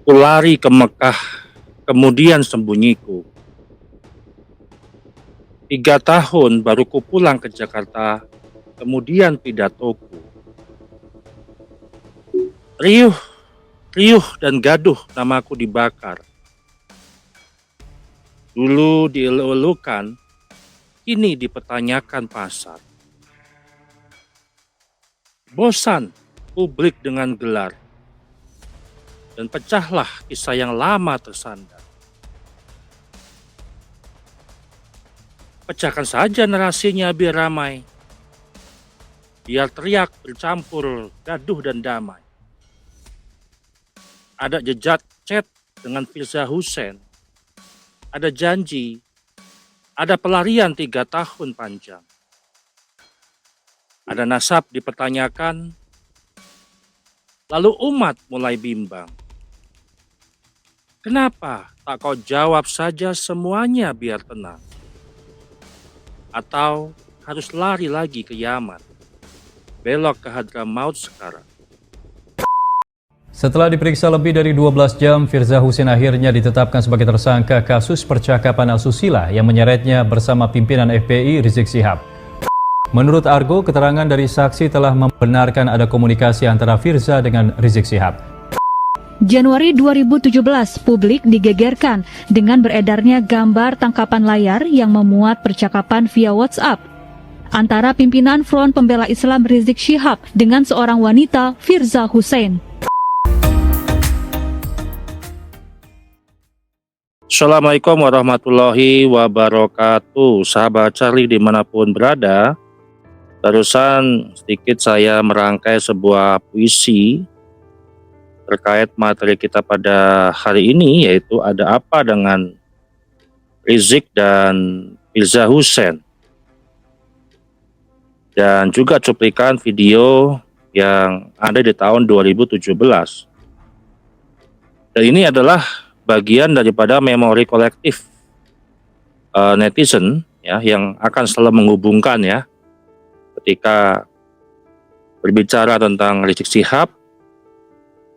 Kulari ke Mekah, kemudian sembunyiku. 3 tahun baru ku pulang ke Jakarta, kemudian pidatoku. Riuh, riuh dan gaduh namaku dibakar. Dulu dielu-elukan, kini dipertanyakan pasar. Bosan publik dengan gelar, dan pecahlah kisah yang lama tersandar. Pecahkan saja narasinya biar ramai, biar teriak bercampur gaduh dan damai. Ada jejak chat dengan Firza Hussein, ada janji, ada pelarian 3 tahun panjang. Ada nasab dipertanyakan, lalu umat mulai bimbang. Kenapa tak kau jawab saja semuanya biar tenang? Atau harus lari lagi ke Yaman, belok ke Hadramaut sekarang? Setelah diperiksa lebih dari 12 jam, Firza Hussein akhirnya ditetapkan sebagai tersangka kasus percakapan asusila yang menyeretnya bersama pimpinan FPI Rizik Syihab. Menurut Argo, keterangan dari saksi telah membenarkan ada komunikasi antara Firza dengan Rizik Syihab. Januari 2017, publik digegerkan dengan beredarnya gambar tangkapan layar yang memuat percakapan via WhatsApp antara pimpinan Front Pembela Islam Rizik Syihab dengan seorang wanita, Firza Hussein. Assalamualaikum warahmatullahi wabarakatuh. Sahabat Charlie dimanapun berada, barusan sedikit saya merangkai sebuah puisi terkait materi kita pada hari ini, yaitu ada apa dengan Rizik dan Firza Hussein, dan juga cuplikan video yang ada di tahun 2017. Dan ini adalah bagian daripada memori kolektif netizen ya, yang akan selalu menghubungkan ya, ketika berbicara tentang Rizik Syihab,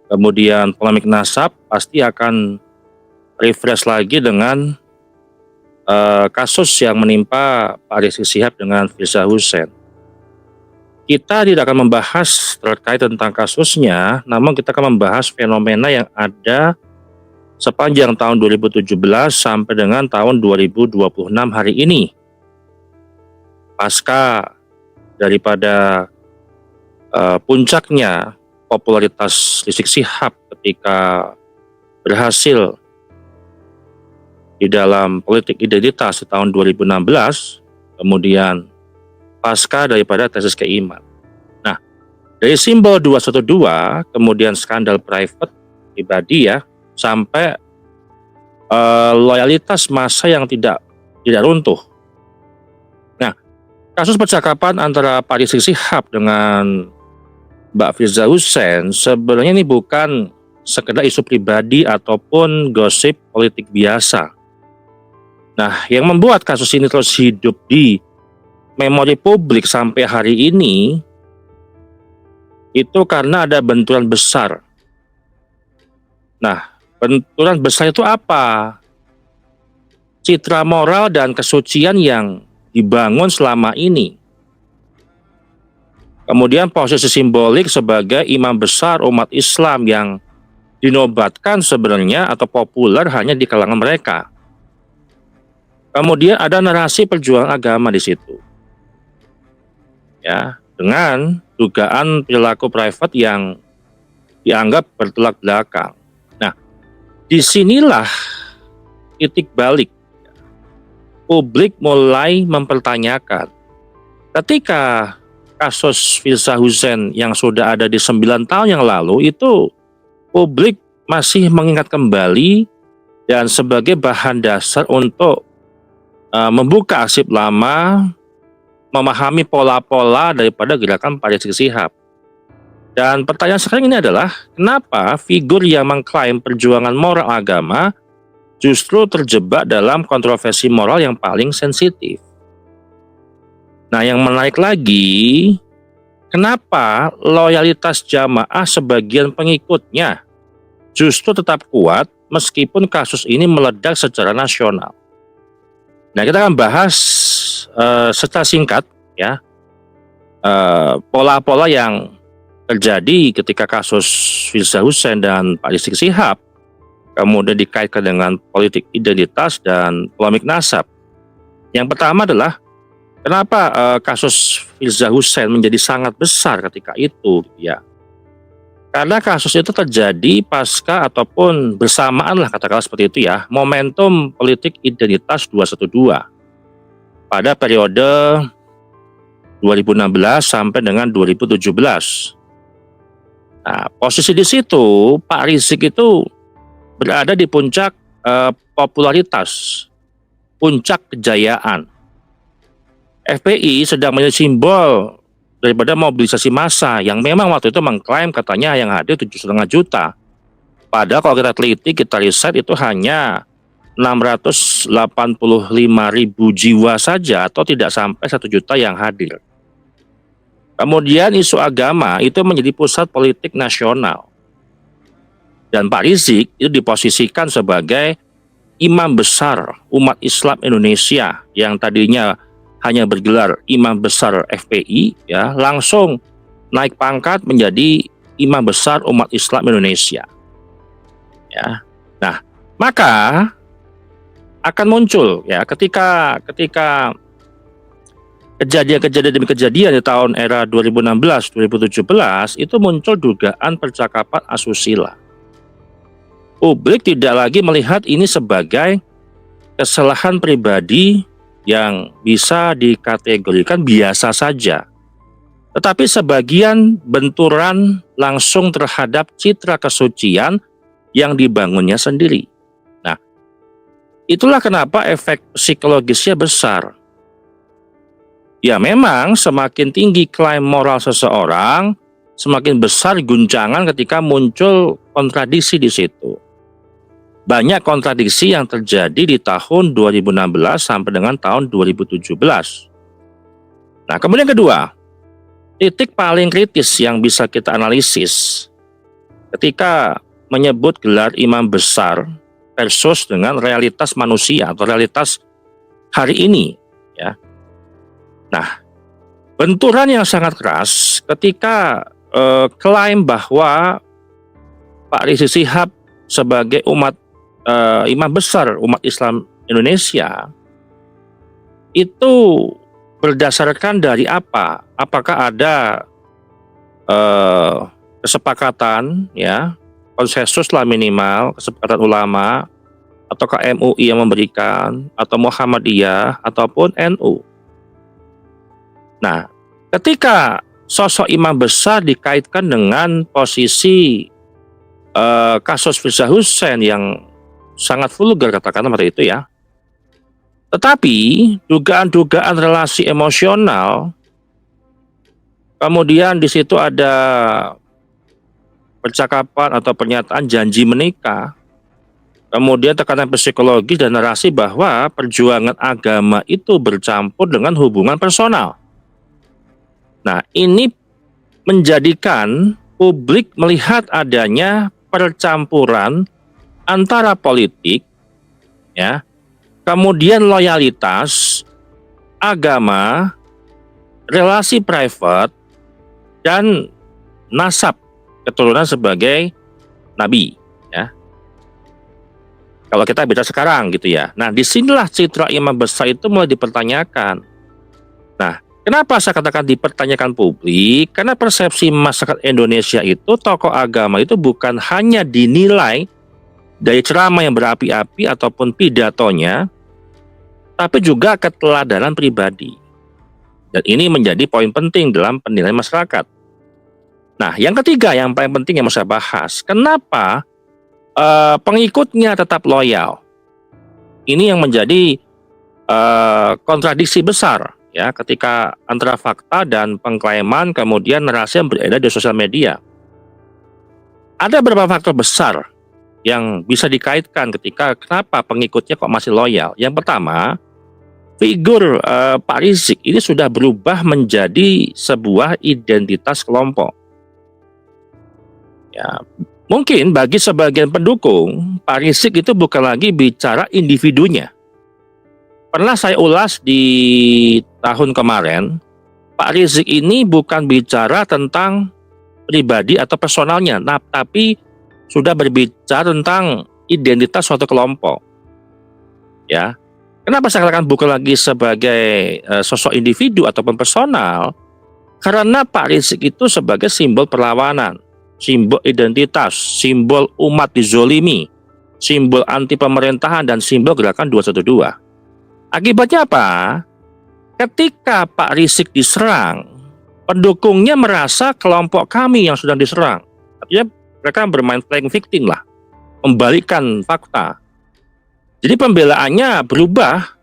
kemudian polemik nasab, pasti akan refresh lagi dengan kasus yang menimpa Pak Rizik Syihab dengan Firza Hussein. Kita tidak akan membahas terkait tentang kasusnya, namun kita akan membahas fenomena yang ada sepanjang tahun 2017 sampai dengan tahun 2026 hari ini. Pasca daripada puncaknya popularitas Rizik Syihab ketika berhasil di dalam politik identitas di tahun 2016, kemudian pasca daripada tesis keiman. Nah, dari simbol 212, kemudian skandal private pribadi ya, sampai loyalitas massa yang tidak runtuh. Nah, kasus percakapan antara Pak Rizik Syihab dengan Mbak Firza Hussein sebenarnya ini bukan sekedar isu pribadi ataupun gosip politik biasa. Nah, yang membuat kasus ini terus hidup di memori publik sampai hari ini itu karena ada benturan besar. Nah, benturan besar itu apa? Citra moral dan kesucian yang dibangun selama ini. Kemudian posisi simbolik sebagai imam besar umat Islam yang dinobatkan sebenarnya atau populer hanya di kalangan mereka. Kemudian ada narasi perjuangan agama di situ. Ya, dengan dugaan perilaku private yang dianggap bertolak belakang. Nah, disinilah titik balik. Publik mulai mempertanyakan. Ketika kasus Firza Hussein yang sudah ada di 9 tahun yang lalu itu publik masih mengingat kembali dan sebagai bahan dasar untuk membuka arsip lama, memahami pola-pola daripada gerakan Pak Rizik Syihab. Dan pertanyaan sekarang ini adalah, kenapa figur yang mengklaim perjuangan moral agama justru terjebak dalam kontroversi moral yang paling sensitif? Nah, yang menarik lagi, kenapa loyalitas jamaah sebagian pengikutnya justru tetap kuat meskipun kasus ini meledak secara nasional. Nah, kita akan bahas secara singkat ya pola-pola yang terjadi ketika kasus Firza Hussein dan Pak Rizik Syihab kemudian dikaitkan dengan politik identitas dan polemik nasab. Yang pertama adalah kenapa kasus Firza Hussein menjadi sangat besar ketika itu, ya? Karena kasus itu terjadi pasca ataupun bersamaan lah katakanlah seperti itu ya, momentum politik identitas 212 pada periode 2016 sampai dengan 2017. Nah, posisi di situ Pak Rizik itu berada di puncak popularitas, puncak kejayaan. FPI sedang menjadi simbol daripada mobilisasi massa yang memang waktu itu mengklaim katanya yang hadir 7,5 juta. Padahal kalau kita teliti, kita riset itu hanya 685.000 jiwa saja atau tidak sampai 1 juta yang hadir. Kemudian isu agama itu menjadi pusat politik nasional. Dan Pak Rizik itu diposisikan sebagai imam besar umat Islam Indonesia yang tadinya hanya bergelar imam besar FPI, ya, langsung naik pangkat menjadi imam besar umat Islam Indonesia. Ya. Nah, maka akan muncul ya ketika kejadian-kejadian demi kejadian di tahun era 2016-2017 itu muncul dugaan percakapan asusila. Publik tidak lagi melihat ini sebagai kesalahan pribadi yang bisa dikategorikan biasa saja, tetapi sebagian benturan langsung terhadap citra kesucian yang dibangunnya sendiri. Nah, itulah kenapa efek psikologisnya besar. Ya memang semakin tinggi klaim moral seseorang, semakin besar guncangan ketika muncul kontradiksi di situ. Banyak kontradiksi yang terjadi di tahun 2016 sampai dengan tahun 2017. Nah, kemudian kedua, titik paling kritis yang bisa kita analisis ketika menyebut gelar imam besar versus dengan realitas manusia atau realitas hari ini, ya. Nah, benturan yang sangat keras ketika klaim bahwa Pak Rizik Syihab sebagai imam besar umat Islam Indonesia itu berdasarkan dari apa? Apakah ada kesepakatan, ya, konsensus lah minimal, kesepakatan ulama, ataukah MUI yang memberikan, atau Muhammadiyah, ataupun NU? Nah, ketika sosok imam besar dikaitkan dengan posisi kasus Firza Hussein yang sangat vulgar katakanlah seperti itu ya. Tetapi dugaan-dugaan relasi emosional, kemudian di situ ada percakapan atau pernyataan janji menikah, kemudian tekanan psikologi dan narasi bahwa perjuangan agama itu bercampur dengan hubungan personal. Nah, ini menjadikan publik melihat adanya percampuran antara politik, ya, kemudian loyalitas, agama, relasi private, dan nasab keturunan sebagai nabi, ya. Kalau kita bicara sekarang gitu ya. Nah, disinilah citra imam besar itu mulai dipertanyakan. Nah, kenapa saya katakan dipertanyakan publik? Karena persepsi masyarakat Indonesia itu tokoh agama itu bukan hanya dinilai dari ceramah yang berapi-api ataupun pidatonya, tapi juga keteladanan pribadi. Dan ini menjadi poin penting dalam penilaian masyarakat. Nah, yang ketiga yang paling penting yang mau saya bahas, kenapa pengikutnya tetap loyal? Ini yang menjadi kontradiksi besar, ya, ketika antara fakta dan pengklaiman kemudian narasi yang beredar di sosial media. Ada beberapa faktor besar yang bisa dikaitkan ketika kenapa pengikutnya kok masih loyal. Yang pertama, figur Pak Rizik ini sudah berubah menjadi sebuah identitas kelompok. Ya, Mungkin bagi sebagian pendukung, Pak Rizik itu bukan lagi bicara individunya. Pernah saya ulas di tahun kemarin, Pak Rizik ini bukan bicara tentang pribadi atau personalnya, tapi sudah berbicara tentang identitas suatu kelompok. Ya, kenapa saya katakan bukan lagi sebagai sosok individu ataupun personal? Karena Pak Rizik itu sebagai simbol perlawanan, simbol identitas, simbol umat dizolimi, simbol anti pemerintahan, dan simbol gerakan 212. Akibatnya apa? Ketika Pak Rizik diserang, pendukungnya merasa kelompok kami yang sedang diserang. Artinya mereka bermain playing victim lah, membalikkan fakta. Jadi pembelaannya berubah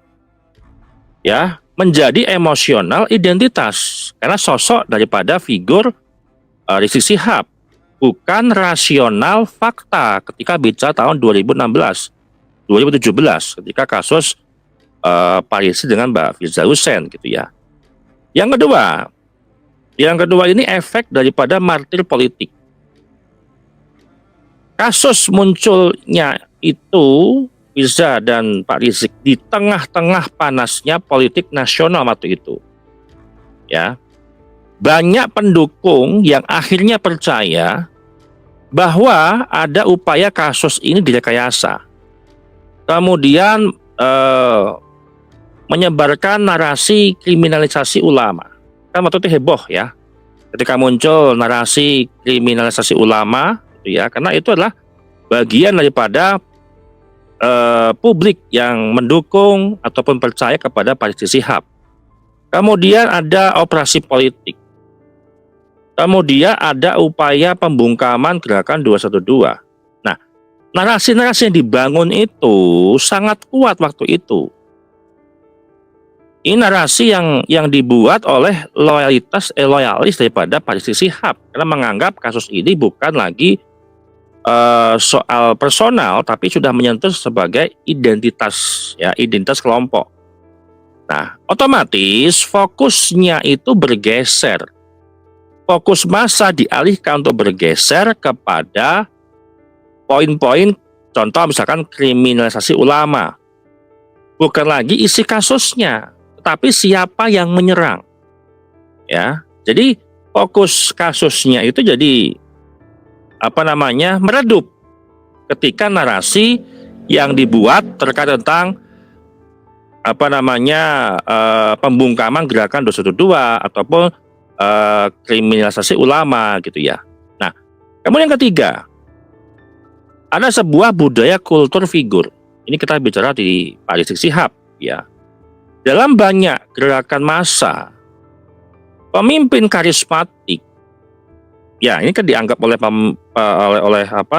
ya menjadi emosional identitas karena sosok daripada figur Rizik Syihab, bukan rasional fakta ketika bicara tahun 2016, 2017 ketika kasus Pak Rizik dengan Mbak Firza Hussein gitu ya. Yang kedua ini efek daripada martir politik. Kasus munculnya itu Firza dan Pak Rizik di tengah-tengah panasnya politik nasional waktu itu. Ya. Banyak pendukung yang akhirnya percaya bahwa ada upaya kasus ini direkayasa. Kemudian menyebarkan narasi kriminalisasi ulama. Kan waktu itu heboh ya. Ketika muncul narasi kriminalisasi ulama gitu ya, karena itu adalah bagian daripada publik yang mendukung ataupun percaya kepada Pak Rizik Syihab. Kemudian ada operasi politik. Kemudian ada upaya pembungkaman gerakan 212. Nah, narasi-narasi yang dibangun itu sangat kuat waktu itu. Ini narasi yang dibuat oleh loyalis daripada Pak Rizik Syihab karena menganggap kasus ini bukan lagi soal personal tapi sudah menyentuh sebagai identitas ya, identitas kelompok. Nah, otomatis fokusnya itu bergeser. Fokus massa dialihkan untuk bergeser kepada poin-poin contoh misalkan kriminalisasi ulama. Bukan lagi isi kasusnya, tetapi siapa yang menyerang. Ya. Jadi fokus kasusnya itu jadi meredup ketika narasi yang dibuat terkait tentang pembungkaman gerakan 212 ataupun kriminalisasi ulama gitu ya. Nah, kemudian yang ketiga, ada sebuah budaya kultur figur. Ini kita bicara di Pak Rizik Syihab ya. Dalam banyak gerakan massa, pemimpin karismatik ya, ini kan dianggap oleh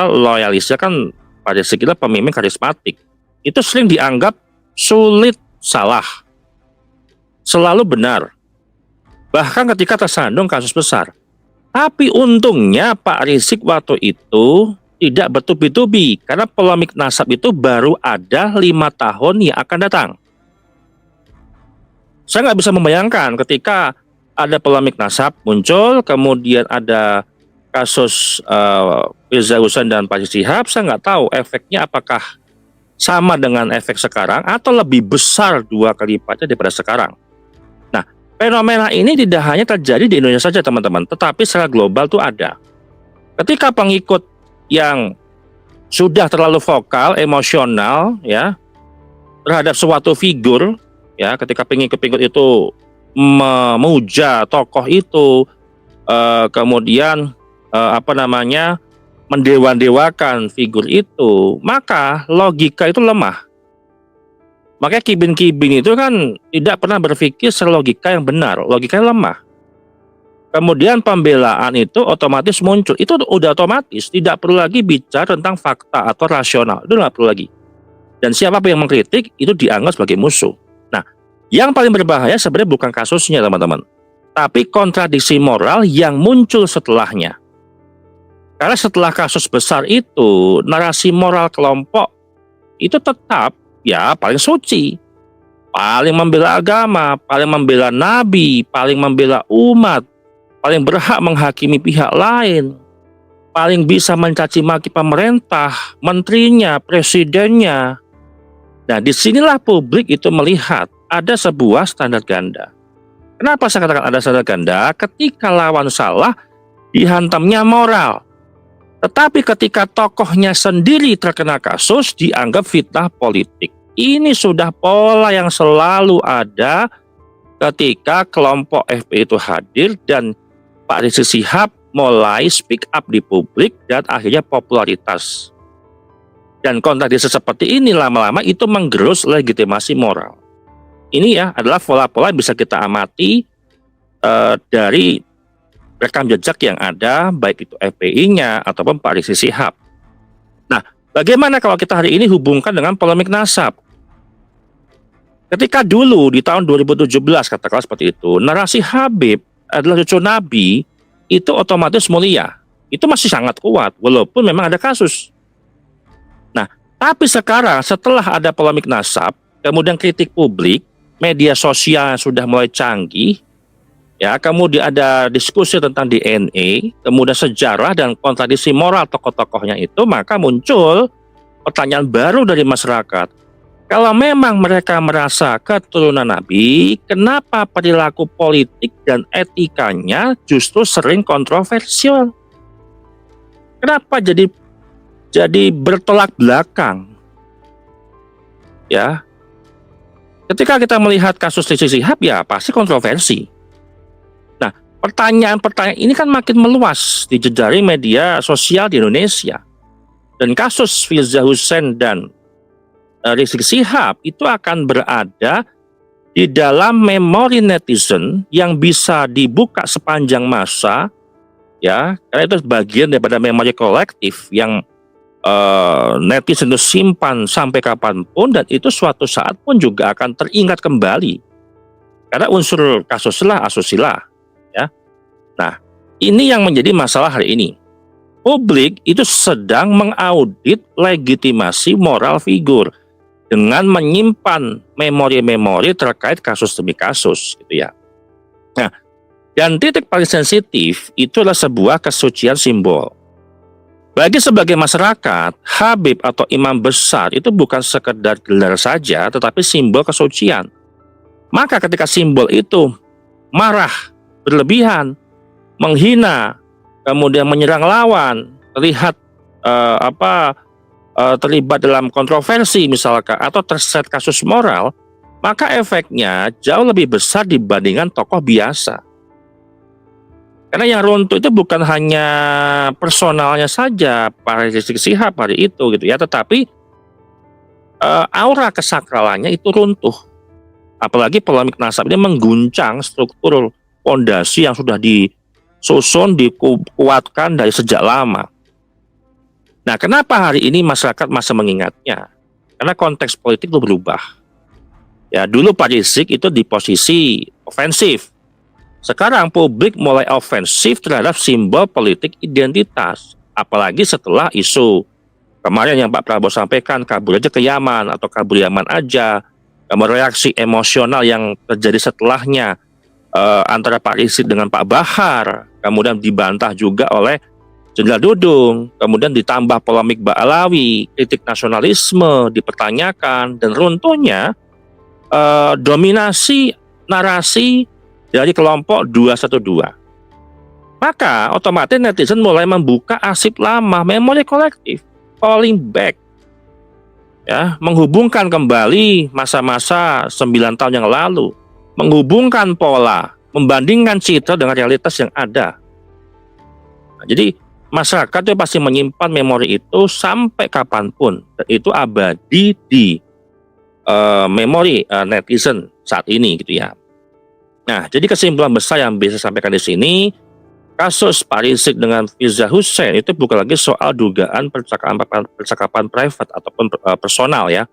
loyalisnya kan pada sekitar pemimpin karismatik. Itu sering dianggap sulit salah. Selalu benar. Bahkan ketika tersandung kasus besar. Tapi untungnya Pak Rizik waktu itu tidak bertubi-tubi karena polemik nasab itu baru ada 5 tahun yang akan datang. Saya nggak bisa membayangkan ketika ada polemik nasab muncul, kemudian ada kasus Firza Hussein dan Pak Rizik Syihab, saya nggak tahu efeknya apakah sama dengan efek sekarang atau lebih besar 2 kali lipatnya daripada sekarang. Nah, fenomena ini tidak hanya terjadi di Indonesia saja teman-teman, tetapi secara global tuh ada. Ketika pengikut yang sudah terlalu vokal, emosional ya terhadap suatu figur ya, ketika pengikut-pengikut itu memuja tokoh itu, kemudian mendewa-dewakan figur itu, maka logika itu lemah. Makanya kibin-kibin itu kan tidak pernah berpikir secara logika yang benar, logikanya lemah. Kemudian pembelaan itu otomatis muncul, itu udah otomatis, tidak perlu lagi bicara tentang fakta atau rasional, itu nggak perlu lagi. Dan siapapun yang mengkritik itu dianggap sebagai musuh. Nah, yang paling berbahaya sebenarnya bukan kasusnya teman-teman, tapi kontradiksi moral yang muncul setelahnya. Karena setelah kasus besar itu, narasi moral kelompok itu tetap ya paling suci, paling membela agama, paling membela nabi, paling membela umat, paling berhak menghakimi pihak lain. paling bisa mencaci maki pemerintah, menterinya, presidennya. Nah, disinilah publik itu melihat ada sebuah standar ganda. Kenapa saya katakan ada standar ganda? Ketika lawan salah, dihantamnya moral. Tetapi ketika tokohnya sendiri terkena kasus, dianggap fitnah politik. Ini sudah pola yang selalu ada ketika kelompok FPI itu hadir dan Pak Rizik Syihab mulai speak up di publik dan akhirnya popularitas. Dan kontradiksi seperti ini lama-lama itu menggerus legitimasi moral. Ini ya adalah pola-pola yang bisa kita amati dari rekam jejak yang ada, baik itu FPI-nya ataupun Pak Rizik Syihab. Nah, bagaimana kalau kita hari ini hubungkan dengan polemik nasab? Ketika dulu di tahun 2017 katakanlah seperti itu, narasi Habib adalah cucu Nabi, itu otomatis mulia. Itu masih sangat kuat, walaupun memang ada kasus. Nah, tapi sekarang setelah ada polemik nasab, kemudian kritik publik, media sosial sudah mulai canggih, ya, kemudian ada diskusi tentang DNA, kemudian sejarah dan kontradiksi moral tokoh-tokohnya itu, maka muncul pertanyaan baru dari masyarakat. Kalau memang mereka merasa keturunan Nabi, kenapa perilaku politik dan etikanya justru sering kontroversial? Kenapa jadi bertolak belakang? Ya, ketika kita melihat kasus Rizik Syihab, ya pasti kontroversi. Nah, pertanyaan-pertanyaan ini kan makin meluas di jejaring media sosial di Indonesia. Dan kasus Firza Hussein dan Rizik Syihab itu akan berada di dalam memori netizen yang bisa dibuka sepanjang masa, ya, karena itu bagian daripada memori kolektif yang netizen itu simpan sampai kapanpun, dan itu suatu saat pun juga akan teringat kembali karena unsur kasuslah asusila, ya. Nah, ini yang menjadi masalah hari ini. Publik itu sedang mengaudit legitimasi moral figur dengan menyimpan memori-memori terkait kasus demi kasus, gitu ya. Nah, dan titik paling sensitif itu adalah sebuah kesucian simbol. Bagi sebagai masyarakat, Habib atau imam besar itu bukan sekedar gelar saja, tetapi simbol kesucian. Maka ketika simbol itu marah, berlebihan, menghina, kemudian menyerang lawan, terlihat terlibat dalam kontroversi misalkan, atau terseret kasus moral, maka efeknya jauh lebih besar dibandingkan tokoh biasa. Karena yang runtuh itu bukan hanya personalnya saja Pak Rizik Syihab hari itu, gitu ya, tetapi aura kesakralannya itu runtuh. Apalagi polemik nasab ini mengguncang struktur fondasi yang sudah disusun, dikuatkan dari sejak lama. Nah, kenapa hari ini masyarakat masih mengingatnya? Karena konteks politik itu berubah. Ya, dulu Pak Rizik itu di posisi ofensif. Sekarang publik mulai ofensif terhadap simbol politik identitas. Apalagi setelah isu kemarin yang Pak Prabowo sampaikan, kabur aja ke Yaman atau kabur Yaman aja. Kemudian reaksi emosional yang terjadi setelahnya antara Pak Rizik dengan Pak Bahar. Kemudian dibantah juga oleh Jenderal Dudung, kemudian ditambah polemik Ba'alawi, kritik nasionalisme dipertanyakan, dan runtuhnya dominasi narasi dari kelompok 212. Maka otomatis netizen mulai membuka arsip lama, memori kolektif, calling back, ya, menghubungkan kembali masa-masa 9 tahun yang lalu, menghubungkan pola, membandingkan citra dengan realitas yang ada. Nah, jadi masyarakat itu pasti menyimpan memori itu sampai kapanpun, dan itu abadi di memori netizen saat ini, gitu ya. Nah, jadi kesimpulan besar yang bisa saya sampaikan di sini, kasus Pak Rizik dengan Firza Hussein itu bukan lagi soal dugaan percakapan private ataupun personal, ya,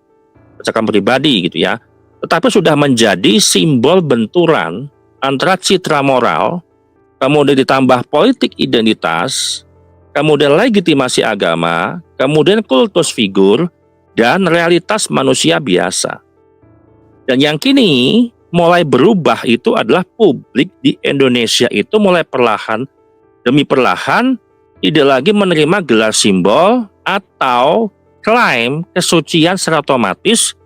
percakapan pribadi, gitu ya, tetapi sudah menjadi simbol benturan antara citra moral, kemudian ditambah politik identitas, kemudian legitimasi agama, kemudian kultus figur, dan realitas manusia biasa. Dan yang kini mulai berubah itu adalah publik di Indonesia itu mulai perlahan demi perlahan tidak lagi menerima gelar simbol atau klaim kesucian secara otomatis,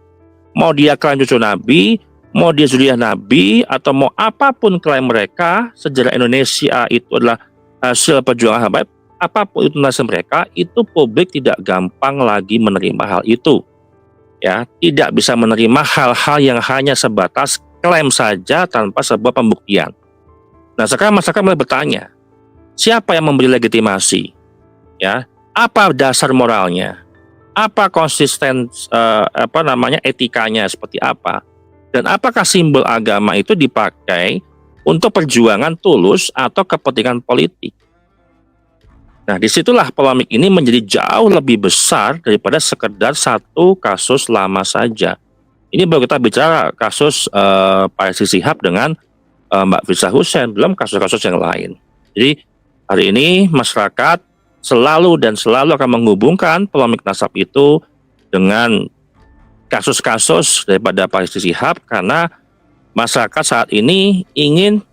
mau dia klaim cucu Nabi, mau dia zuriyah Nabi, atau mau apapun klaim mereka, sejarah Indonesia itu adalah hasil perjuangan Habaib, apapun itu nasib mereka, itu publik tidak gampang lagi menerima hal itu. Ya, tidak bisa menerima hal-hal yang hanya sebatas klaim saja tanpa sebuah pembuktian. Nah, sekarang masyarakat mulai bertanya, siapa yang memberi legitimasi? Ya, apa dasar moralnya? Apa konsisten etikanya seperti apa? Dan apakah simbol agama itu dipakai untuk perjuangan tulus atau kepentingan politik? Nah, disitulah polemik ini menjadi jauh lebih besar daripada sekedar satu kasus lama saja. Ini baru kita bicara kasus Pak Rizik Syihab dengan Mbak Firza Hussein, belum kasus-kasus yang lain. Jadi hari ini masyarakat selalu akan menghubungkan polemik nasab itu dengan kasus-kasus daripada Pak Rizik Syihab, karena masyarakat saat ini ingin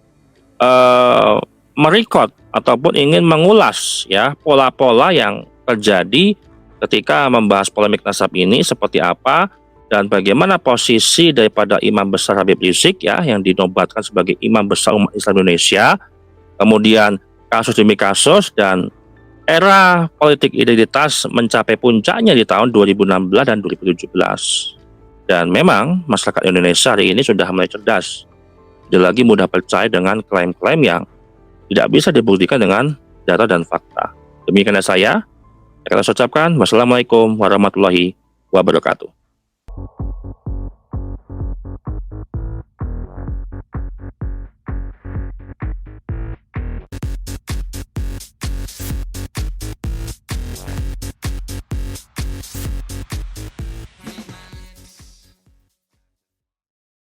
merekod ataupun ingin mengulas ya pola-pola yang terjadi ketika membahas polemik nasab ini seperti apa, dan bagaimana posisi daripada Imam Besar Habib Rizik ya yang dinobatkan sebagai Imam Besar Umat Islam Indonesia, kemudian kasus demi kasus, dan era politik identitas mencapai puncaknya di tahun 2016 dan 2017. Dan memang masyarakat Indonesia hari ini sudah mulai cerdas, tidak lagi mudah percaya dengan klaim-klaim yang tidak bisa dibuktikan dengan data dan fakta. Demikian saya ucapkan wassalamualaikum warahmatullahi wabarakatuh.